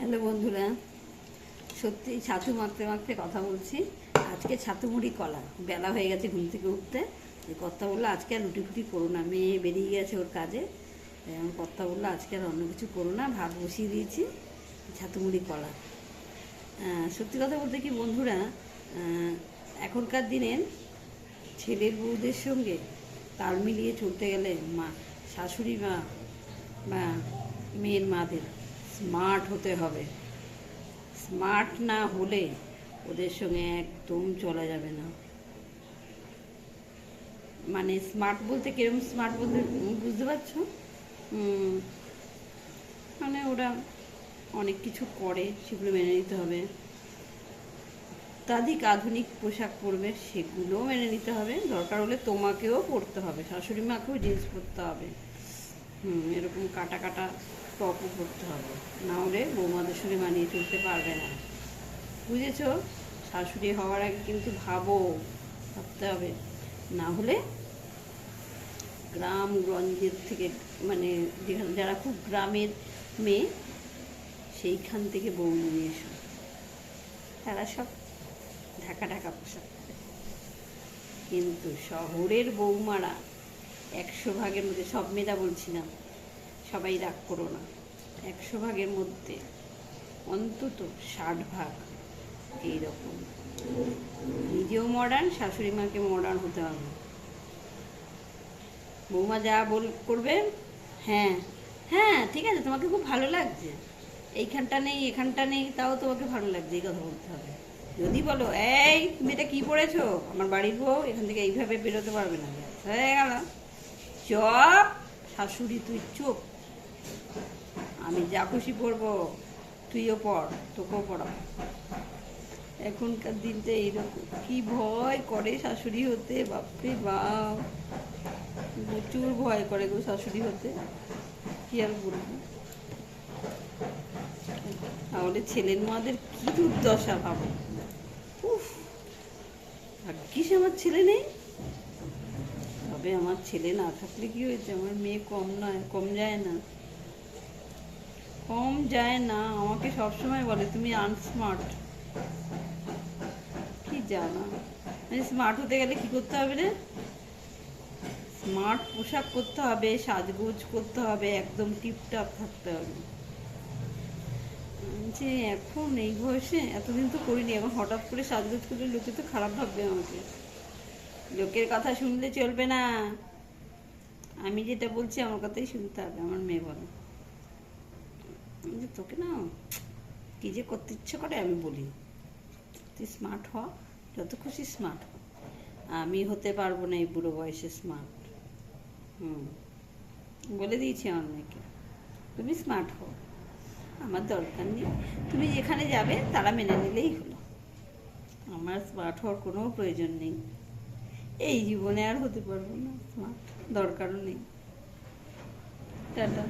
Hello বন্ধুরা, সত্যি ছাতু মাখতে মাখতে কথা বলছি। আজকে ছাতু মুড়ি কলা, বেলা হয়ে গেছে ঘুম থেকে উঠতে। এই কথা বললো আজকে আর রুটি ফুটি করো না, মেয়ে বেরিয়ে গেছে ওর কাজে। এমন কথা বললো আজকে আর অন্য কিছু করো না, ভাত বসিয়ে দিয়েছি, ছাতু মুড়ি কলা। সত্যি কথা বলতে কি বন্ধুরা, এখনকার দিনের ছেলের বউদের সঙ্গে তাল মিলিয়ে চলতে গেলে শাশুড়ি মা বা মেয়ের মাদের স্মার্ট হতে হবে। স্মার্ট না হলে ওদের সঙ্গে একদম চলা যাবে না। মানে স্মার্ট বলতে কিরকম স্মার্ট বলতে বুঝতে পারছো? মানে ওরা অনেক কিছু করে, সেগুলো মেনে নিতে হবে। অত্যাধিক আধুনিক পোশাক পরবে, সেগুলোও মেনে নিতে হবে। দরকার হলে তোমাকেও পরতে হবে, শাশুড়ি মাকেও জিন্স পরতে হবে। এরকম কাটা কাটা টপও পরতে হবে, না হলে বৌমাদের সঙ্গে মানিয়ে চলতে পারবে না। বুঝেছ? শাশুড়ি হওয়ার আগে কিন্তু ভাবতে হবে, না হলে গ্রামগঞ্জের থেকে, মানে যেখানে যারা খুব গ্রামের মেয়ে, সেইখান থেকে বউ নিয়ে এসো। তারা সব ঢাকা ঢাকা পোশাক পরে। কিন্তু শহরের বৌমারা 100 ভাগের মধ্যে, সব মেয়েরা বলছি না, সবাই রাগ করো না, 100 ভাগের মধ্যে অন্তত 60 ভাগ এইরকম। নিজেও মডার্ন, শাশুড়ি মাকে মডার্ন হতে হবে। বৌমা যা করবে, হ্যাঁ হ্যাঁ ঠিক আছে, তোমাকে খুব ভালো লাগছে, এইখানটা নেই এখানটা নেই, তাও তোমাকে ভালো লাগছে, এই কথা বলতে হবে। যদি বলো এই তুমি এটা কী পড়েছো, আমার বাড়ির বউ, এখান থেকে এইভাবে বেরোতে পারবে না, হয়ে গেল চপ। শাশুড়ি তুই চুপ, আমি যা খুশি পড়বো, তুইও পড়, তোকেও পড়াবো। এখনকার দিনটা এইরকম, কি ভয় করে শাশুড়ি হতে, বাপরে বাপ, প্রচুর ভয় করে গো শাশুড়ি হতে, কি আর বলবো। তাহলে ছেলের মাদের কি দুর্দশা ভাবো। উফ, ভাগ্যিস আমার ছেলে নেই। তবে আমার ছেলে না থাকলে কি হয়েছে, আমার মেয়ে কম নয়, কম যায় না, কম যায় না। আমাকে সবসময় বলে তুমি আনস্মার্ট। কি জানা, মানে স্মার্ট হতে গেলে কি করতে হবে রে? স্মার্ট পোশাক করতে হবে, সাজগোজ করতে হবে, একদম টিপটাপ থাকতে হবে। যে এখন এই বয়সে, এতদিন তো করিনি, এখন হঠাৎ করে সাজগোজ করলে লোকে তো খারাপ ভাববে আমাকে। লোকের কথা শুনলে চলবে না, আমি যেটা বলছি আমার কথাই শুনতে হবে। আমার মেয়ে বলে যে তোকে না কি যে করতে ইচ্ছে করে, আমি বলি তুই স্মার্ট হ, যত খুশি স্মার্ট হ, আমি হতে পারবো না এই বুড়ো বয়সে স্মার্ট। বলে দিয়েছি আমার মেয়েকে, তুমি স্মার্ট হও, আমার দরকার নেই, তুমি যেখানে যাবে তারা মেনে নিলেই হলো, আমার স্মার্ট হওয়ার কোনো প্রয়োজন নেই। এই জীবনে আর হতে পারবো না স্মার্ট, দরকারও নেই। টাটা।